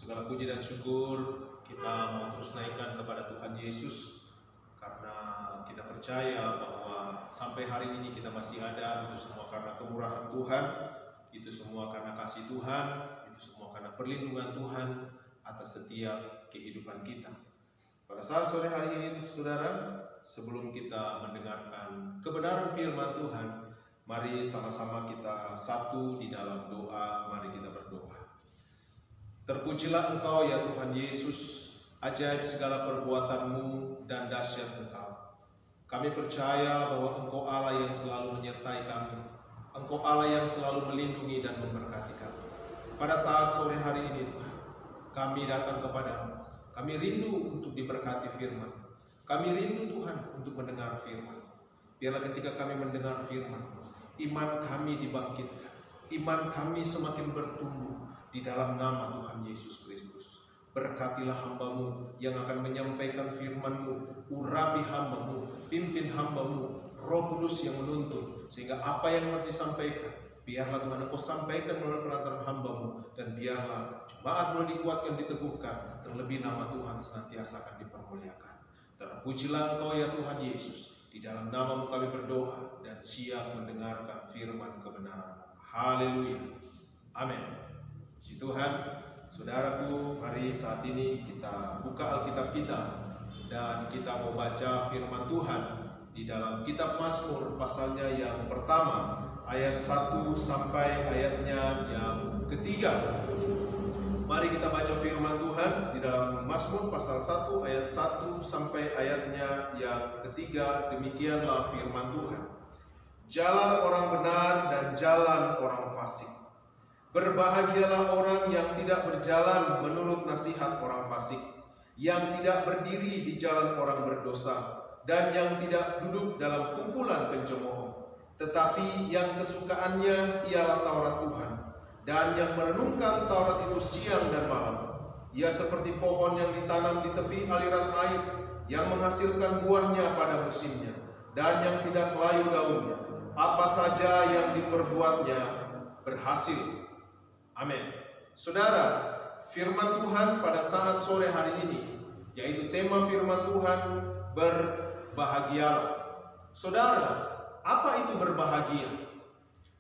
Segala puji dan syukur kita mau terus naikkan kepada Tuhan Yesus, karena kita percaya bahwa sampai hari ini kita masih ada. Itu semua karena kemurahan Tuhan, itu semua karena kasih Tuhan, itu semua karena perlindungan Tuhan atas setiap kehidupan kita. Pada saat sore hari ini, saudara, sebelum kita mendengarkan kebenaran firman Tuhan, mari sama-sama kita satu di dalam doa. Mari kita berdoa. Terpujilah Engkau ya Tuhan Yesus, ajaib segala perbuatan-Mu dan dahsyat Engkau. Kami percaya bahwa Engkau Allah yang selalu menyertai kami, Engkau Allah yang selalu melindungi dan memberkati kami. Pada saat sore hari ini Tuhan, kami datang kepadamu. Kami rindu untuk diberkati firman. Kami rindu Tuhan untuk mendengar firman. Biarlah ketika kami mendengar firman, iman kami dibangkitkan, iman kami semakin bertumbuh di dalam nama Tuhan Yesus Kristus. Berkatilah hamba-Mu yang akan menyampaikan firman-Mu, urapi hamba-Mu, pimpin hamba-Mu, Roh Kudus yang menuntun, sehingga apa yang harus disampaikan, biarlah Tuhan Engkau sampaikan melalui perantaraan hamba-Mu, dan biarlah jemaat mulai dikuatkan, diteguhkan, terlebih nama Tuhan senantiasa akan dipermuliakan. Terpujilah Engkau ya Tuhan Yesus, di dalam nama-Mu kami berdoa dan siap mendengarkan firman kebenaran. Haleluya, amin. Puji Tuhan. Saudaraku, mari saat ini kita buka Alkitab kita dan kita mau baca firman Tuhan di dalam kitab Mazmur pasalnya yang pertama, ayat 1 sampai ayatnya yang ketiga. Mari kita baca firman Tuhan di dalam Mazmur pasal 1 ayat 1 sampai ayatnya yang ketiga. Demikianlah firman Tuhan. Jalan orang benar dan jalan orang fasik. Berbahagialah orang yang tidak berjalan menurut nasihat orang fasik, yang tidak berdiri di jalan orang berdosa, dan yang tidak duduk dalam kumpulan pencemooh, tetapi yang kesukaannya ialah Taurat Tuhan, dan yang merenungkan Taurat itu siang dan malam. Ia seperti pohon yang ditanam di tepi aliran air, yang menghasilkan buahnya pada musimnya, dan yang tidak layu daunnya. Apa saja yang diperbuatnya berhasil. Amin. Saudara, firman Tuhan pada saat sore hari ini, yaitu tema firman Tuhan, berbahagialah. Saudara, apa itu berbahagia?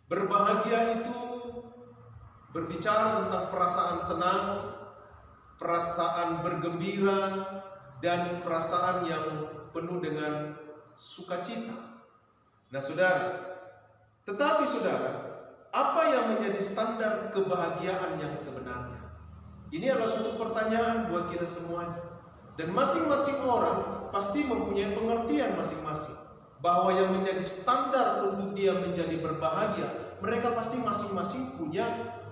Berbahagia itu berbicara tentang perasaan senang, perasaan bergembira, dan perasaan yang penuh dengan sukacita. Nah saudara, tetapi saudara, apa yang menjadi standar kebahagiaan yang sebenarnya? Ini adalah suatu pertanyaan buat kita semuanya. Dan masing-masing orang pasti mempunyai pengertian masing-masing, bahwa yang menjadi standar untuk dia menjadi berbahagia, mereka pasti masing-masing punya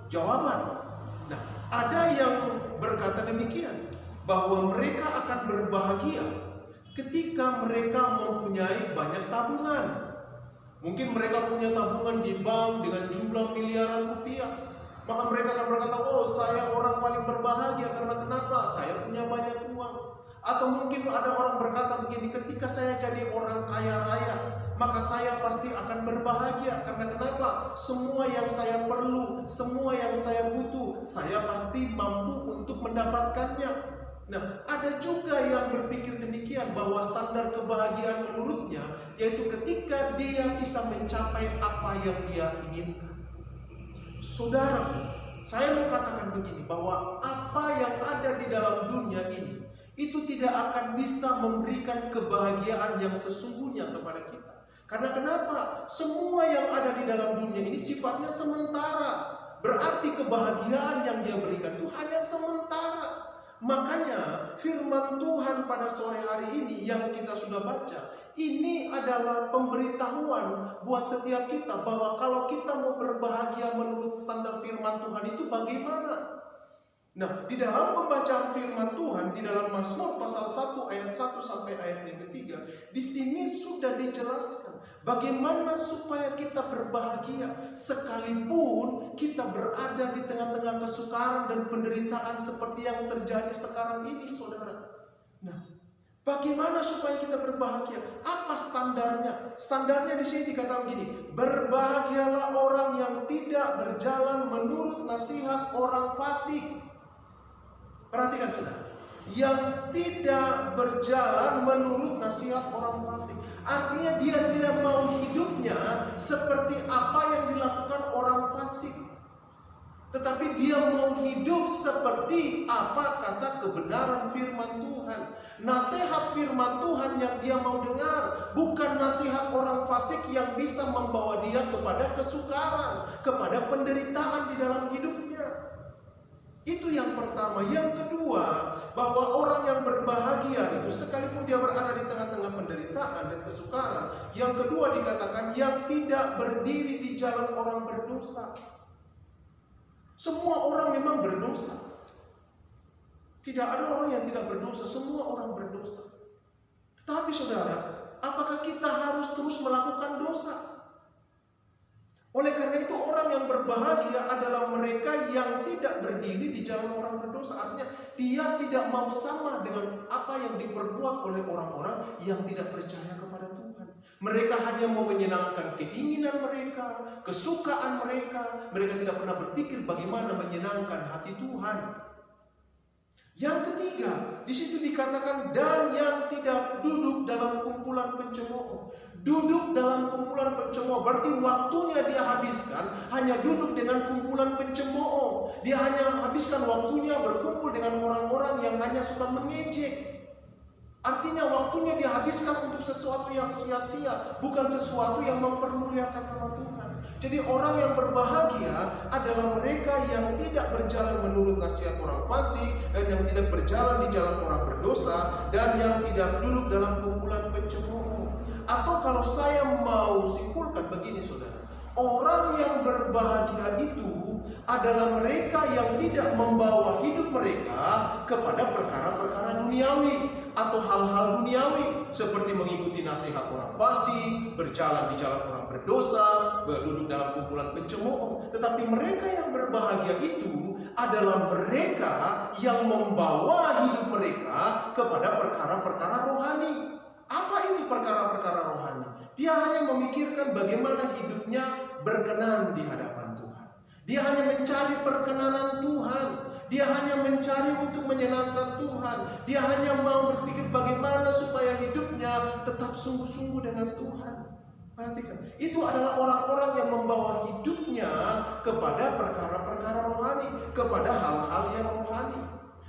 jawaban. Nah, ada yang berkata demikian, bahwa mereka akan berbahagia ketika mereka mempunyai banyak tabungan. Mungkin mereka punya tabungan di bank dengan jumlah miliaran rupiah. Maka mereka akan berkata, oh saya orang paling berbahagia karena kenapa? Saya punya banyak uang. Atau mungkin ada orang berkata begini, ketika saya jadi orang kaya raya, maka saya pasti akan berbahagia. Karena kenapa? Semua yang saya perlu, semua yang saya butuh, saya pasti mampu untuk mendapatkannya. Nah, ada juga yang berpikir demikian, bahwa standar kebahagiaan menurutnya yaitu ketika dia bisa mencapai apa yang dia inginkan. Saudara, saya mau katakan begini, bahwa apa yang ada di dalam dunia ini itu tidak akan bisa memberikan kebahagiaan yang sesungguhnya kepada kita. Karena kenapa? Semua yang ada di dalam dunia ini sifatnya sementara. Berarti kebahagiaan yang dia berikan itu hanya sementara. Makanya firman Tuhan pada sore hari ini yang kita sudah baca, ini adalah pemberitahuan buat setiap kita, bahwa kalau kita mau berbahagia menurut standar firman Tuhan itu bagaimana? Nah, di dalam pembacaan firman Tuhan di dalam Mazmur pasal 1 ayat 1 sampai ayat yang ketiga, di sini sudah dijelaskan bagaimana supaya kita berbahagia sekalipun kita berada di tengah-tengah kesukaran dan penderitaan seperti yang terjadi sekarang ini, saudara. Nah, bagaimana supaya kita berbahagia? Apa standarnya? Standarnya di sini dikatakan begini, berbahagialah orang yang tidak berjalan menurut nasihat orang fasik. Perhatikan saudara, yang tidak berjalan menurut nasihat orang fasik. Artinya dia tidak mau hidupnya seperti apa yang dilakukan orang fasik, tetapi dia mau hidup seperti apa kata kebenaran firman Tuhan. Nasihat firman Tuhan yang dia mau dengar, bukan nasihat orang fasik yang bisa membawa dia kepada kesukaran, kepada penderitaan di dalam hidupnya. Itu yang pertama. Yang kedua, bahwa orang yang berbahagia itu sekalipun dia berada di tengah-tengah penderitaan dan kesukaran, yang kedua dikatakan yang tidak berdiri di jalan orang berdosa. Semua orang memang berdosa. Tidak ada orang yang tidak berdosa, semua orang berdosa. Tetapi saudara, apakah kita harus terus melakukan dosa? Oleh karena itu orang yang berbahagia adalah mereka yang tidak berdiri di jalan orang berdosa. Artinya dia tidak mau sama dengan apa yang diperbuat oleh orang-orang yang tidak percaya kepada Tuhan. Mereka hanya mau menyenangkan keinginan mereka, kesukaan mereka. Mereka tidak pernah berpikir bagaimana menyenangkan hati Tuhan. Yang ketiga, di situ dikatakan dan yang tidak duduk dalam kumpulan pencemooh. Duduk dalam kumpulan pencemooh berarti waktunya dia habiskan hanya duduk dengan kumpulan pencemooh. Dia hanya habiskan waktunya berkumpul dengan orang-orang yang hanya suka mengejek. Artinya waktunya dia habiskan untuk sesuatu yang sia-sia, bukan sesuatu yang mempermuliakan nama Tuhan. Jadi orang yang berbahagia adalah mereka yang tidak berjalan menurut nasihat orang fasik, dan yang tidak berjalan di jalan orang berdosa, dan yang tidak duduk dalam kumpulan pencemooh. Atau kalau saya mau simpulkan begini saudara, orang yang berbahagia itu adalah mereka yang tidak membawa hidup mereka kepada perkara-perkara duniawi atau hal-hal duniawi seperti mengikuti nasihat orang fasik, berjalan di jalan orang berdosa, duduk dalam kumpulan pencemooh. Tetapi mereka yang berbahagia itu adalah mereka yang membawa hidup mereka kepada perkara-perkara rohani. Apa itu perkara-perkara rohani? Dia hanya memikirkan bagaimana hidupnya berkenan di hadapan Tuhan. Dia hanya mencari perkenanan Tuhan. Dia hanya mencari untuk menyenangkan Tuhan. Dia hanya mau berpikir bagaimana supaya hidupnya tetap sungguh-sungguh dengan Tuhan. Perhatikan, itu adalah orang-orang yang membawa hidupnya kepada perkara-perkara rohani, kepada hal-hal yang rohani.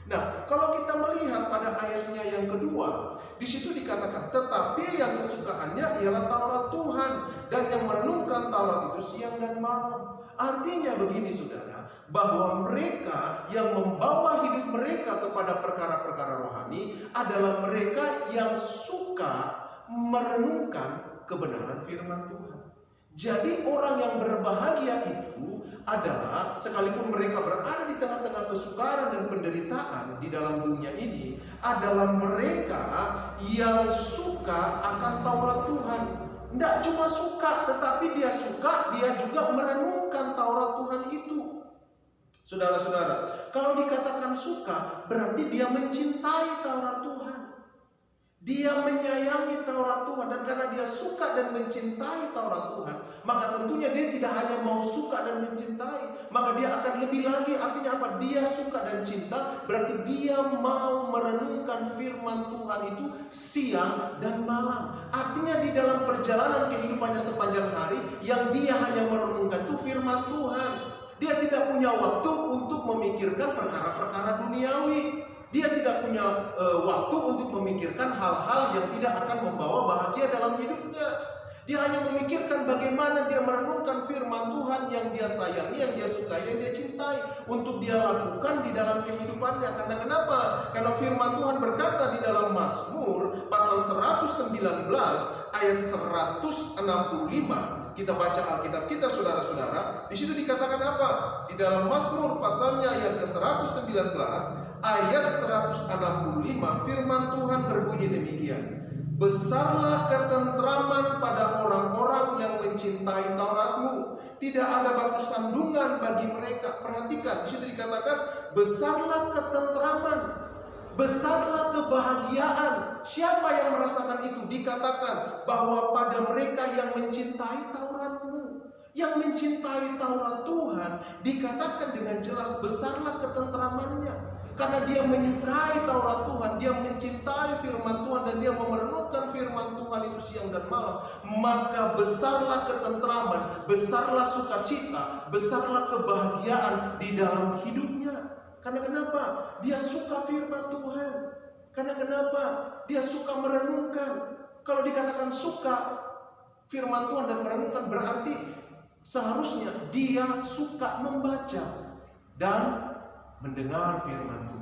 Nah, kalau kita melihat pada ayatnya yang kedua, di situ dikatakan, tetapi yang kesukaannya ialah Taurat Tuhan, dan yang merenungkan Taurat itu siang dan malam. Artinya begini saudara, bahwa mereka yang membawa hidup mereka kepada perkara-perkara rohani adalah mereka yang suka merenungkan kebenaran firman Tuhan. Jadi orang yang berbahagia itu adalah sekalipun mereka berada di tengah-tengah kesukaran dan penderitaan di dalam dunia ini, adalah mereka yang suka akan Taurat Tuhan. Tidak cuma suka, tetapi dia suka, dia juga merenungkan Taurat Tuhan itu. Saudara-saudara, kalau dikatakan suka, berarti dia mencintai Taurat Tuhan. Dia menyayangi Taurat Tuhan, dan karena dia suka dan mencintai Taurat Tuhan, maka tentunya dia tidak hanya mau suka dan mencintai, maka dia akan lebih lagi. Artinya apa? Dia suka dan cinta, berarti dia mau merenungkan firman Tuhan itu siang dan malam. Artinya di dalam perjalanan kehidupannya sepanjang hari, yang dia hanya merenungkan itu firman Tuhan. Dia tidak punya waktu untuk memikirkan perkara-perkara duniawi. Dia tidak punya waktu untuk memikirkan hal-hal yang tidak akan membawa bahagia dalam hidupnya. Dia hanya memikirkan bagaimana dia merenungkan firman Tuhan yang dia sayangi, yang dia sukai, yang dia cintai, untuk dia lakukan di dalam kehidupannya. Karena kenapa? Karena firman Tuhan berkata di dalam Mazmur pasal 119 ayat 165. Kita baca Alkitab kita saudara-saudara. Di situ dikatakan apa? Di dalam Mazmur pasalnya yang ke-119 ayat 165, firman Tuhan berbunyi demikian. Besarlah ketentraman pada orang-orang yang mencintai Taurat-Mu. Tidak ada batu sandungan bagi mereka. Perhatikan, di situ dikatakan besarlah ketentraman, besarlah kebahagiaan. Siapa yang merasakan itu? Dikatakan bahwa pada mereka yang mencintai Taurat-Mu, yang mencintai Taurat Tuhan, dikatakan dengan jelas besarlah ketentramannya. Karena karena dia menyukai Taurat Tuhan, dia mencintai firman Tuhan, dan dia merenungkan firman Tuhan itu siang dan malam, maka besarlah ketentraman, besarlah sukacita, besarlah kebahagiaan di dalam hidupnya. Karena kenapa? Dia suka firman Tuhan. Karena kenapa? Dia suka merenungkan. Kalau dikatakan suka firman Tuhan dan merenungkan, berarti seharusnya dia suka membaca dan mendengar firman Tuhan.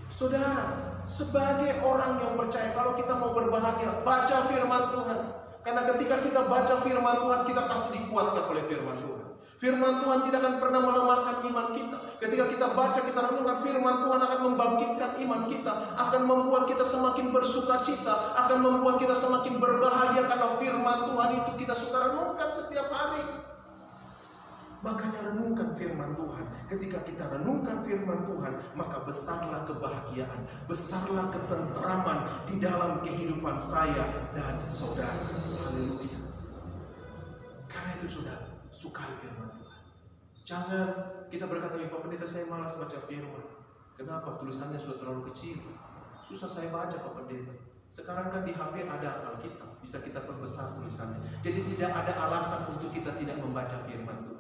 Saudara, sebagai orang yang percaya, kalau kita mau berbahagia, baca firman Tuhan. Karena ketika kita baca firman Tuhan, kita pasti dikuatkan oleh firman Tuhan. Firman Tuhan tidak akan pernah melemahkan iman kita. Ketika kita baca, kita renungkan, firman Tuhan akan membangkitkan iman kita, akan membuat kita semakin bersuka cita, akan membuat kita semakin berbahagia, karena firman Tuhan itu kita suka renungkan setiap hari. Makanya renungkan firman Tuhan. Ketika kita renungkan firman Tuhan, maka besarlah kebahagiaan, besarlah ketentraman di dalam kehidupan saya dan saudara. Haleluya. Karena itu saudara, sukai firman Tuhan. Jangan kita berkata, Pak Pendeta, saya malas baca firman. Kenapa? Tulisannya sudah terlalu kecil, susah saya baca, Pak Pendeta. Sekarang kan di HP ada Alkitab, bisa kita perbesar tulisannya. Jadi tidak ada alasan untuk kita tidak membaca firman Tuhan.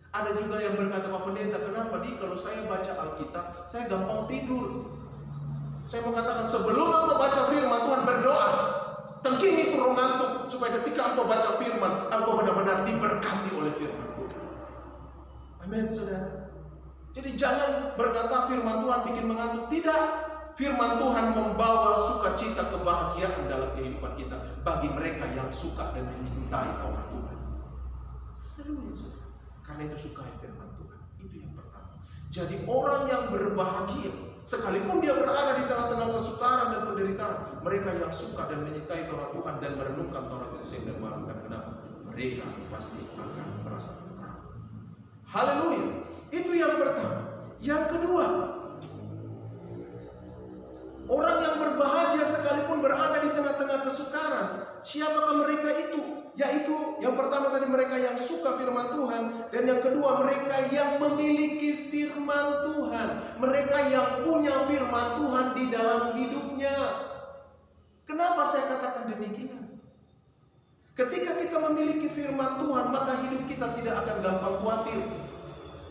Ada juga yang berkata, Pak Pendeta, kenapa kalau saya baca Alkitab, saya gampang tidur. Saya mengatakan, sebelum engkau baca firman Tuhan, berdoa. Tengking itu roh ngantuk, supaya ketika engkau baca firman, engkau benar-benar diberkati oleh firman Tuhan. Amin, saudara. Jadi jangan berkata firman Tuhan bikin mengantuk. Tidak. Firman Tuhan membawa sukacita, kebahagiaan dalam kehidupan kita bagi mereka yang suka dan mencintai Taurat Tuhan. Haleluya, saudara. Karena itu sukai firman Tuhan. Itu yang pertama. Jadi orang yang berbahagia, sekalipun dia berada di tengah-tengah kesukaran dan penderitaan, mereka yang suka dan menyintai Taurat Tuhan dan merenungkan Taurat itu siang dan malam. Karena kenapa? Mereka pasti akan merasa tentram. Haleluya. Itu yang pertama. Yang kedua, orang yang berbahagia sekalipun berada di tengah-tengah kesukaran. Siapakah mereka itu? Yaitu yang pertama tadi, mereka yang suka firman Tuhan, dan yang kedua mereka yang memiliki firman Tuhan, mereka yang punya firman Tuhan di dalam hidupnya. Kenapa saya katakan demikian? Ketika kita memiliki firman Tuhan, maka hidup kita tidak akan gampang khawatir.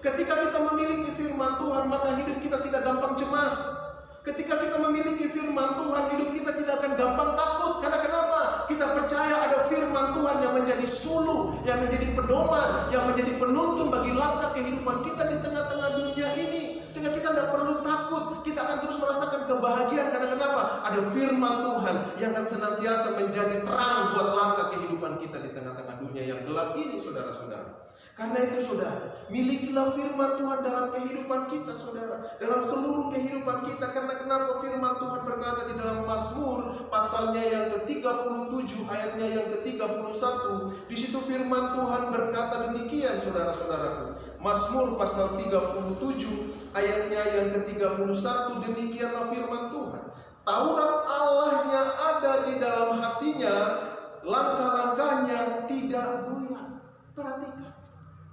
Ketika kita memiliki firman Tuhan, maka hidup kita tidak gampang cemas. Ketika kita memiliki firman Tuhan, hidup kita tidak akan gampang takut. Karena kenapa? Kita percaya ada firman Tuhan yang menjadi suluh, yang menjadi pedoman, yang menjadi penuntun bagi langkah kehidupan kita di tengah-tengah dunia ini. Sehingga kita tidak perlu takut. Kita akan terus merasakan kebahagiaan. Karena kenapa? Ada firman Tuhan yang akan senantiasa menjadi terang buat langkah kehidupan kita di tengah-tengah dunia yang gelap ini, saudara-saudara. Karena itu saudara, milikilah firman Tuhan dalam kehidupan kita, saudara, dalam seluruh kehidupan kita. Karena kenapa? Firman Tuhan berkata di dalam Mazmur pasalnya yang ke-37 ayatnya yang ke-31. Di situ firman Tuhan berkata demikian, saudara-saudaraku. Mazmur pasal 37 ayatnya yang ke-31, demikianlah firman Tuhan. Taurat Allahnya ada di dalam hatinya, langkah-langkahnya tidak goyah. Perhatikan.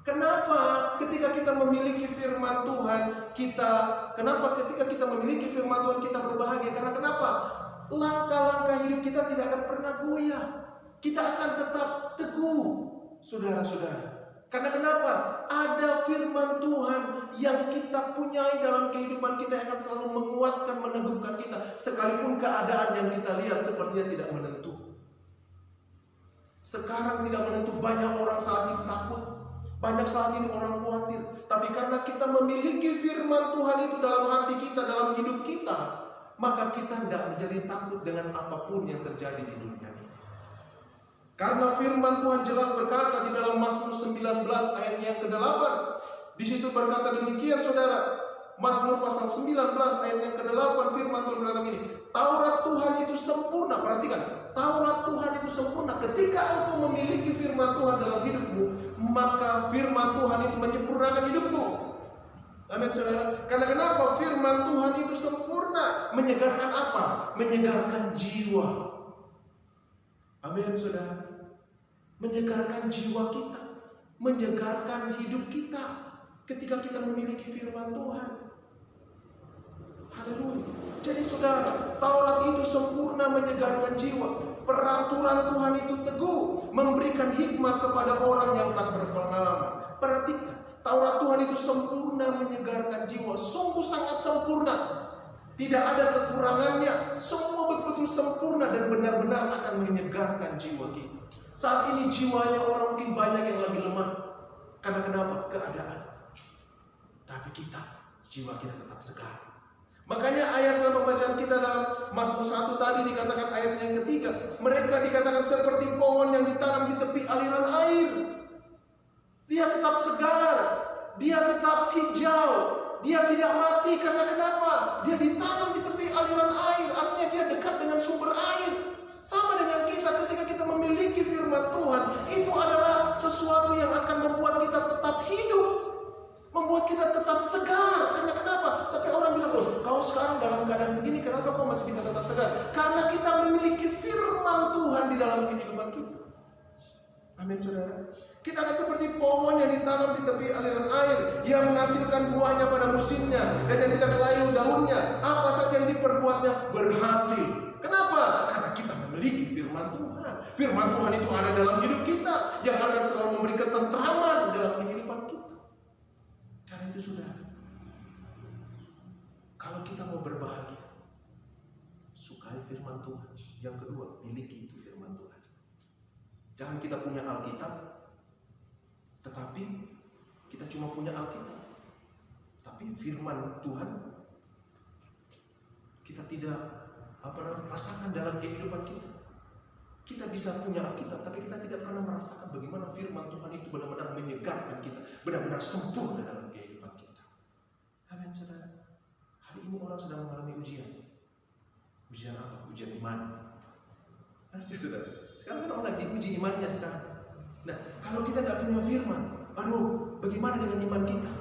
Kenapa ketika kita memiliki firman Tuhan kenapa ketika kita memiliki firman Tuhan kita berbahagia? Karena kenapa? Langkah-langkah hidup kita tidak akan pernah goyah. Kita akan tetap teguh, saudara-saudara. Karena kenapa? Ada firman Tuhan yang kita punyai dalam kehidupan kita yang akan selalu menguatkan, meneguhkan kita. Sekalipun keadaan yang kita lihat sepertinya tidak menentu. Sekarang tidak menentu, banyak orang saat ini takut. Banyak saat ini orang khawatir. Tapi karena kita memiliki firman Tuhan itu dalam hati kita, dalam hidup kita, maka kita tidak menjadi takut dengan apapun yang terjadi di dunia ini. Karena firman Tuhan jelas berkata di dalam Mazmur 19 ayat yang ke-8. Di situ berkata demikian, saudara. Mazmur pasal 19 ayat yang ke-8, firman Tuhan berkata begini, Taurat Tuhan itu sempurna. Perhatikan, Taurat Tuhan itu sempurna. Ketika engkau memiliki firman Tuhan dalam hidupmu, maka firman Tuhan itu menyempurnakan hidupmu. Amin, saudara. Karena kenapa? Firman Tuhan itu sempurna. Menyegarkan apa? Menyegarkan jiwa. Amin, saudara. Menyegarkan jiwa kita, menyegarkan hidup kita ketika kita memiliki firman Tuhan. saudara, Taurat itu sempurna menyegarkan jiwa. Peraturan Tuhan itu teguh, memberikan hikmat kepada orang yang tak berpengalaman. Perhatikan, Taurat Tuhan itu sempurna menyegarkan jiwa, sungguh sangat sempurna. Tidak ada kekurangannya, semua betul-betul sempurna dan benar-benar akan menyegarkan jiwa kita. Saat ini jiwanya orang mungkin banyak yang lagi lemah. Karena kenapa? Keadaan. Tapi kita, jiwa kita tetap segar. Makanya ayat dalam pembacaan kita dalam Mazmur 1 tadi dikatakan ayat yang ketiga, mereka dikatakan seperti pohon yang ditanam di tepi aliran air. Dia tetap segar, dia tetap hijau, dia tidak mati. Karena kenapa? Dia ditanam di tepi aliran air, artinya dia dekat dengan sumber air. Sama dengan kita, ketika kita memiliki firman Tuhan, itu adalah sesuatu yang akan membuat kita tetap hidup, membuat kita tetap segar. Karena kenapa? Sampai orang bilang, oh, kau sekarang dalam keadaan begini, kenapa kau masih bisa tetap segar? Karena kita memiliki firman Tuhan di dalam kehidupan kita. Amin, saudara. Kita akan seperti pohon yang ditanam di tepi aliran air, yang menghasilkan buahnya pada musimnya, dan yang tidak layu daunnya. Apa saja yang diperbuatnya berhasil. Kenapa? Karena kita memiliki firman Tuhan. Firman Tuhan itu ada dalam hidup kita, yang akan selalu memberi ketentraman dalam kehidupan kita. Karena itu, saudara, kalau kita mau berbahagia, sukai firman Tuhan. Yang kedua, miliki itu firman Tuhan. Jangan kita punya Alkitab, tetapi kita cuma punya Alkitab, tapi firman Tuhan kita tidak rasakan dalam kehidupan kita. Kita bisa punya Alkitab, tapi kita tidak pernah merasakan bagaimana firman Tuhan itu benar-benar menyegarkan kita, benar-benar sempurna dalam kehidupan kita. Amin, saudara. Hari ini orang sedang mengalami ujian. Ujian apa? Ujian iman. Nanti, saudara, sekarang kan orang diuji imannya sekarang. Nah, kalau kita tidak punya firman, aduh, bagaimana dengan iman kita?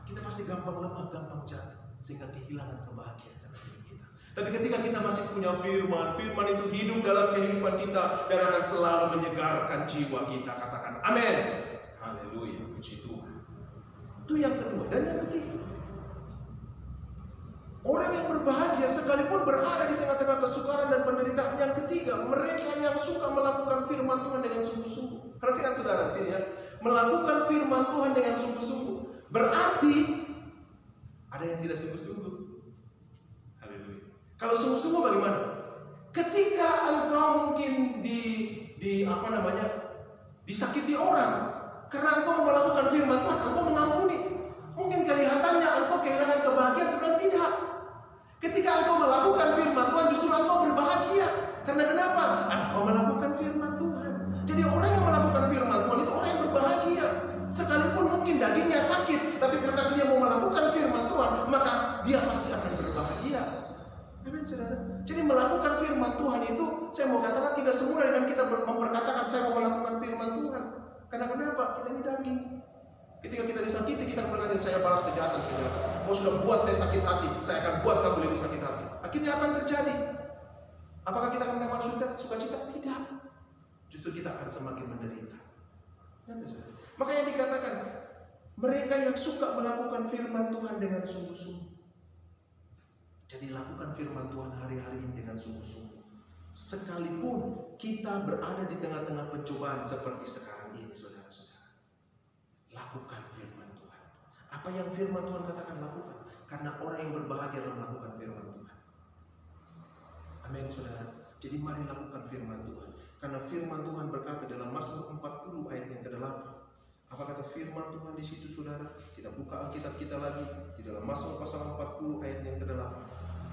Kita pasti gampang lemah, gampang jatuh, sehingga kehilangan kebahagiaan dalam hidup kita. Tapi ketika kita masih punya firman, firman itu hidup dalam kehidupan kita dan akan selalu menyegarkan jiwa kita. Katakan amin. Haleluya, puji Tuhan. Itu yang kedua. Dan yang ketiga, orang yang berbahagia sekalipun berada di tengah-tengah kesukaran dan penderitaan. Yang ketiga, mereka yang suka melakukan firman Tuhan dengan sungguh-sungguh. Perhatikan, saudara, di sini ya. Melakukan firman Tuhan dengan sungguh-sungguh berarti ada yang tidak sungguh-sungguh. Haleluya. Kalau sungguh-sungguh bagaimana? Ketika engkau mungkin disakiti orang, karena engkau melakukan firman Tuhan, engkau mengampuni. Mungkin kelihatannya engkau kehilangan kebahagiaan, sebenarnya tidak. Ketika engkau melakukan firman Tuhan, justru engkau berbahagia. Karena kenapa? Engkau melakukan firman Tuhan. Jadi orang yang melakukan firman Tuhan itu orang yang berbahagia. Sekalipun mungkin dagingnya sakit, tapi karena dia mau melakukan firman Tuhan, maka dia pasti akan berbahagia. Amin, saudara. Jadi melakukan firman Tuhan itu, saya mau katakan tidak semudah dengan kita memperkatakan saya mau melakukan firman Tuhan. Karena kenapa? Kita ini daging. Ketika kita disakiti, kita berkata, saya balas kejahatan. Kau sudah buat saya sakit hati, saya akan buat kamu lebih sakit hati. Akhirnya apa yang terjadi? Apakah kita akan mendapat sukacita? Tidak. Justru kita akan semakin menderita. Makanya dikatakan, mereka yang suka melakukan firman Tuhan dengan sungguh-sungguh. Jadi lakukan firman Tuhan hari-hari ini dengan sungguh-sungguh. Sekalipun kita berada di tengah-tengah pencobaan seperti sekarang ini, saudara-saudara. Lakukan firman Tuhan. Apa yang firman Tuhan katakan, lakukan. Karena orang yang berbahagia dalam melakukan firman Tuhan. Amin, saudara. Jadi mari lakukan firman Tuhan. Karena firman Tuhan berkata dalam Mazmur 40 ayat yang ke-8. Apa kata firman Tuhan di situ, saudara? Kita buka Alkitab kita lagi di dalam Mazmur pasal 40 ayat yang ke-8.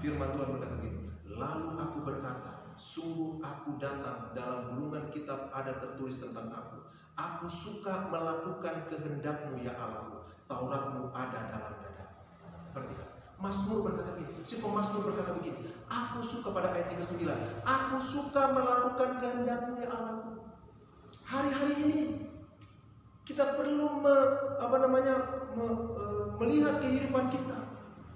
Firman Tuhan berkata begini, lalu aku berkata, sungguh aku datang, dalam gulungan kitab ada tertulis tentang aku. Aku suka melakukan kehendak-Mu ya Allahku, Taurat-Mu ada dalam dadaku. Perhatikan, Mazmur berkata begini, si pemazmur berkata begini, aku suka, pada ayat 39, aku suka melakukan kehendak-Mu ya Allahku. Hari-hari ini kita perlu melihat kehidupan kita.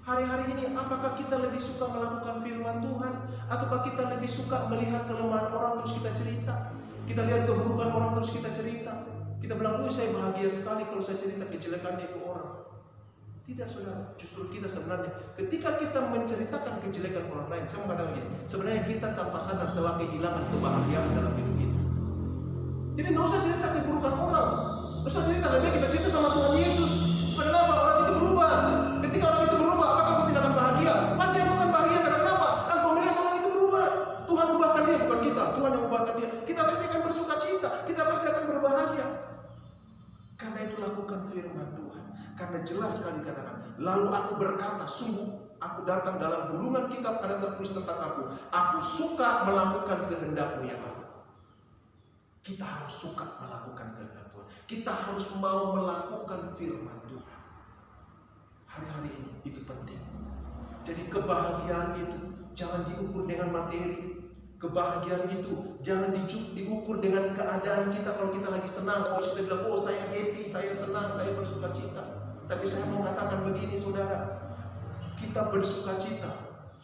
Hari-hari ini apakah kita lebih suka melakukan firman Tuhan, ataukah kita lebih suka melihat kelemahan orang terus kita cerita? Kita lihat keburukan orang terus kita cerita. Kita bilang, saya bahagia sekali kalau saya cerita kejelekan itu orang. Tidak saudara, justru kita sebenarnya ketika kita menceritakan kejelekan orang lain, saya mau katakan begini, sebenarnya kita tanpa sadar telah kehilangan kebahagiaan dalam hidup kita. Jadi nggak usah cerita keburukan orang, nggak usah cerita, lebih kita cerita sama Tuhan Yesus. Supaya apa? Orang itu berubah. Ketika orang itu berubah, apakah kamu tidak akan bahagia? Pasti kamu akan bahagia. Karena kenapa? Engkau melihat orang itu berubah. Tuhan ubahkan dia, bukan kita. Tuhan yang ubahkan dia. Kita pasti akan bersuka cita, kita pasti akan berbahagia. Karena itu lakukan firman Tuhan. Karena jelas sekali katakan, lalu aku berkata, sungguh aku datang dalam gulungan kitab ada tertulis tentang aku. Aku suka melakukan kehendak-Mu ya Allah. Kita harus suka melakukan kehendak Tuhan. Kita harus mau melakukan firman Tuhan. Hari-hari ini itu penting. Jadi kebahagiaan itu jangan diukur dengan materi. Kebahagiaan itu jangan diukur dengan keadaan kita. Kalau kita lagi senang, kalau kita bilang, oh saya happy, saya senang, saya bersuka cita. Tapi saya mau katakan begini saudara, kita bersuka cita,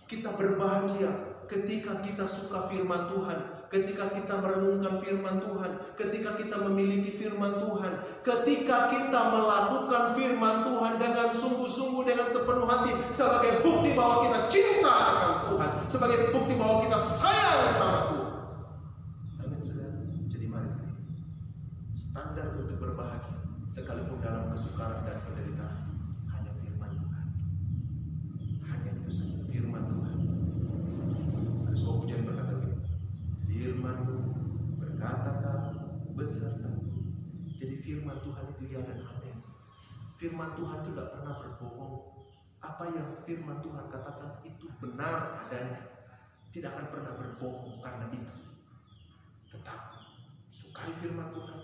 kita berbahagia ketika kita suka firman Tuhan, ketika kita merenungkan firman Tuhan, ketika kita memiliki firman Tuhan, ketika kita melakukan firman Tuhan dengan sungguh-sungguh, dengan sepenuh hati, sebagai bukti bahwa kita cinta akan Tuhan, sebagai bukti bahwa kita sayang sama Tuhan. Amin saudara. Jadi mari standar untuk berbahagia sekalipun dalam kesukaran dan penderitaan hanya firman Tuhan. Hanya itu saja, firman Tuhan. Ada sebuah pujian berkata begini, firman-Mu berkata beserta. Jadi firman Tuhan itu ya dan amin. Firman Tuhan itu tidak pernah berbohong. Apa yang firman Tuhan katakan itu benar adanya. Tidak akan pernah berbohong karena itu. Tetap sukai firman Tuhan,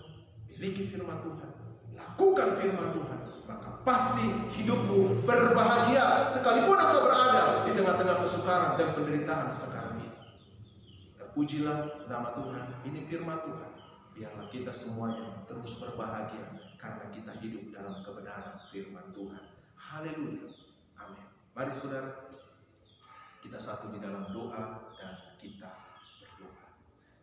miliki firman Tuhan, lakukan firman Tuhan, maka pasti hidupmu berbahagia sekalipun engkau berada di tengah-tengah kesukaran dan penderitaan sekarang ini. Terpujilah nama Tuhan. Ini firman Tuhan. Biarlah kita semuanya terus berbahagia karena kita hidup dalam kebenaran firman Tuhan. Haleluya. Amin. Mari saudara, kita satu di dalam doa dan kita berdoa.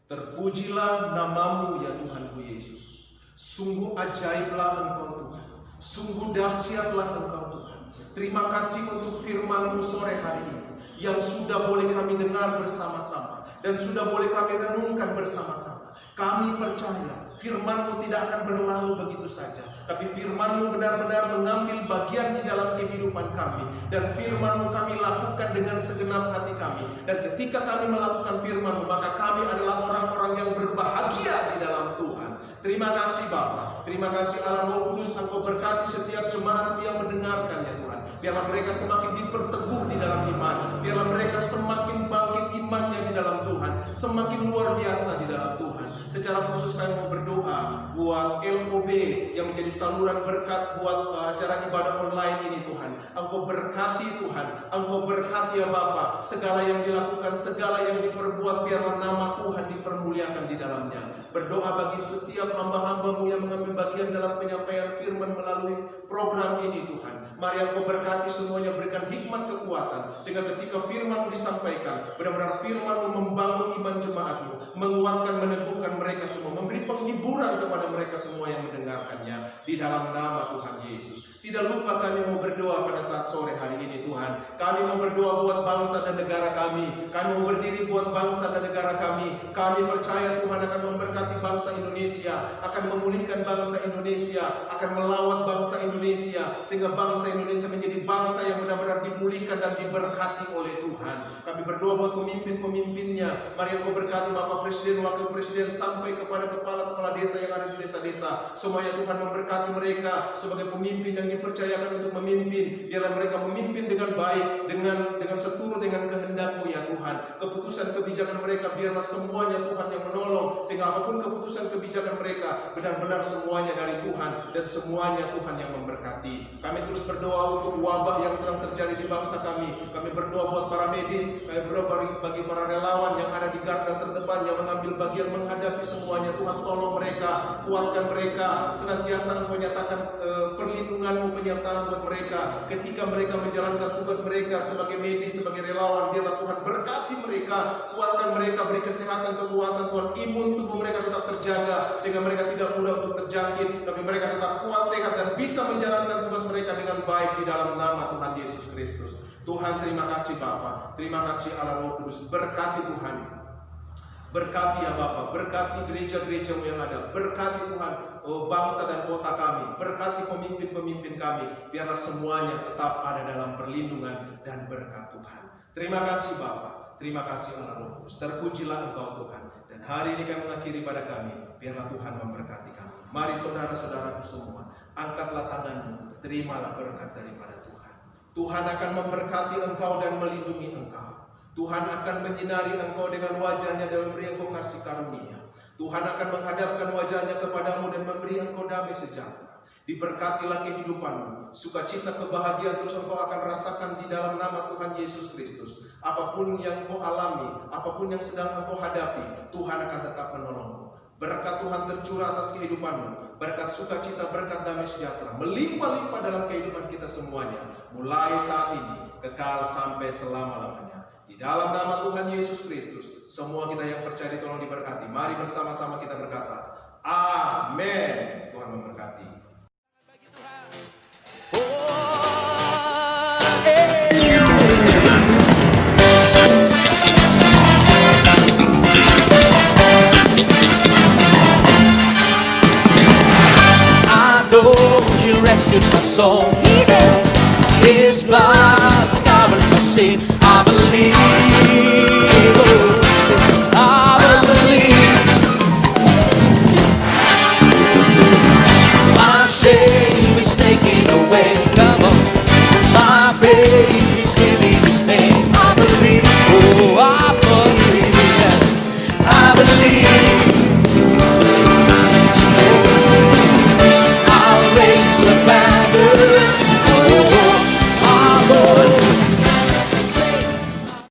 Terpujilah namamu ya Tuhanku Yesus. Sungguh ajaiblah Engkau Tuhan. Sungguh dahsyatlah Engkau Tuhan. Terima kasih untuk firman-Mu sore hari ini yang sudah boleh kami dengar bersama-sama dan sudah boleh kami renungkan bersama-sama. Kami percaya firman-Mu tidak akan berlalu begitu saja, tapi firman-Mu benar-benar mengambil bagian di dalam kehidupan kami, dan firman-Mu kami lakukan dengan segenap hati kami. Dan ketika kami melakukan firman-Mu, maka kami adalah orang-orang yang berbahagia di dalam Tuhan. Terima kasih Bapa, terima kasih Allah Roh Kudus. Engkau berkati setiap jemaat yang mendengarkan ya Tuhan. Biarlah mereka semakin diperteguh di dalam iman, biarlah mereka semakin bangkit imannya di dalam Tuhan, semakin luar biasa di dalam Tuhan. Secara khusus kami mau berdoa buat LOB yang menjadi saluran berkat buat acara ibadah online ini Tuhan. Engkau berkati Tuhan, Engkau berkati ya Bapa, segala yang dilakukan, segala yang diperbuat, biarlah nama Tuhan dipermuliakan di dalamnya. Berdoa bagi setiap hamba-hamba-Mu yang mengambil bagian dalam penyampaian firman melalui program ini Tuhan. Mari Engkau berkati semuanya, berikan hikmat kekuatan, sehingga ketika firman-Mu disampaikan, benar-benar firman-Mu membangun iman jemaat-Mu, menguatkan, meneguhkan mereka semua, memberi penghiburan kepada mereka semua yang mendengarkannya, di dalam nama Tuhan Yesus. Tidak lupa kami mau berdoa pada saat sore hari ini Tuhan. Kami mau berdoa buat bangsa dan negara kami. Kami mau berdiri buat bangsa dan negara kami. Kami percaya Tuhan akan memberkati bangsa Indonesia, akan memulihkan bangsa Indonesia, akan melawat bangsa Indonesia, sehingga bangsa Indonesia menjadi bangsa yang benar-benar dipulihkan dan diberkati oleh Tuhan. Kami berdoa buat pemimpin-pemimpinnya. Mari Engkau berkati Bapak Presiden, Wakil Presiden, sampai kepada kepala-kepala desa yang ada di desa-desa. Semuanya Tuhan memberkati mereka sebagai pemimpin yang dipercayakan untuk memimpin. Biarlah mereka memimpin dengan baik, dengan seturut dengan kehendak-Mu ya Tuhan. Keputusan kebijakan mereka biarlah semuanya Tuhan yang menolong, sehingga apapun keputusan kebijakan mereka benar-benar semuanya dari Tuhan, dan semuanya Tuhan yang memberkati. Kami terus berdoa untuk wabah yang sedang terjadi di bangsa kami. Kami berdoa buat para medis, kami berdoa bagi para relawan yang ada di garda terdepan yang mengambil bagian menghadapi semuanya. Tuhan tolong mereka, kuatkan mereka, senantiasa Engkau nyatakan perlindungan-Mu, penyertaan buat mereka ketika mereka menjalankan tugas mereka sebagai medis, sebagai relawan. Biarlah Tuhan berkati hati mereka, kuatkan mereka, beri kesehatan, kekuatan Tuhan, imun tubuh mereka tetap terjaga, sehingga mereka tidak mudah untuk terjangkit, tapi mereka tetap kuat, sehat, dan bisa menjalankan tugas mereka dengan baik di dalam nama Tuhan Yesus Kristus. Tuhan, terima kasih Bapa, terima kasih Allah Roh Kudus, berkati Tuhan, berkati ya Bapa, berkati gereja-gerejamu yang ada, berkati Tuhan bangsa dan kota kami, berkati pemimpin-pemimpin kami, biarlah semuanya tetap ada dalam perlindungan dan berkat Tuhan. Terima kasih Bapa, terima kasih Allah Roh Kudus, terpujilah Engkau Tuhan, dan hari ini kami mengakhiri pada kami, biarlah Tuhan memberkati kami. Mari saudara-saudaraku semua, angkatlah tanganmu, terimalah berkat daripada Tuhan. Tuhan akan memberkati engkau dan melindungi engkau. Tuhan akan menyinari engkau dengan wajahnya dan memberi engkau kasih karunia. Tuhan akan menghadapkan wajahnya kepadamu dan memberi engkau damai sejahtera. Diberkatilah kehidupanmu, sukacita, kebahagiaan terus engkau akan rasakan di dalam nama Tuhan Yesus Kristus. Apapun yang engkau alami, apapun yang sedang engkau hadapi, Tuhan akan tetap menolongmu. Berkat Tuhan tercurah atas kehidupanmu, berkat sukacita, berkat damai sejahtera, melimpah-limpah dalam kehidupan kita semuanya, mulai saat ini, kekal sampai selama-lamanya. Di dalam nama Tuhan Yesus Kristus, semua kita yang percaya ditolong diberkati. Mari bersama-sama kita berkata, amin. Tuhan memberkati. He rescued my soul. His blood covered my sin. I believe.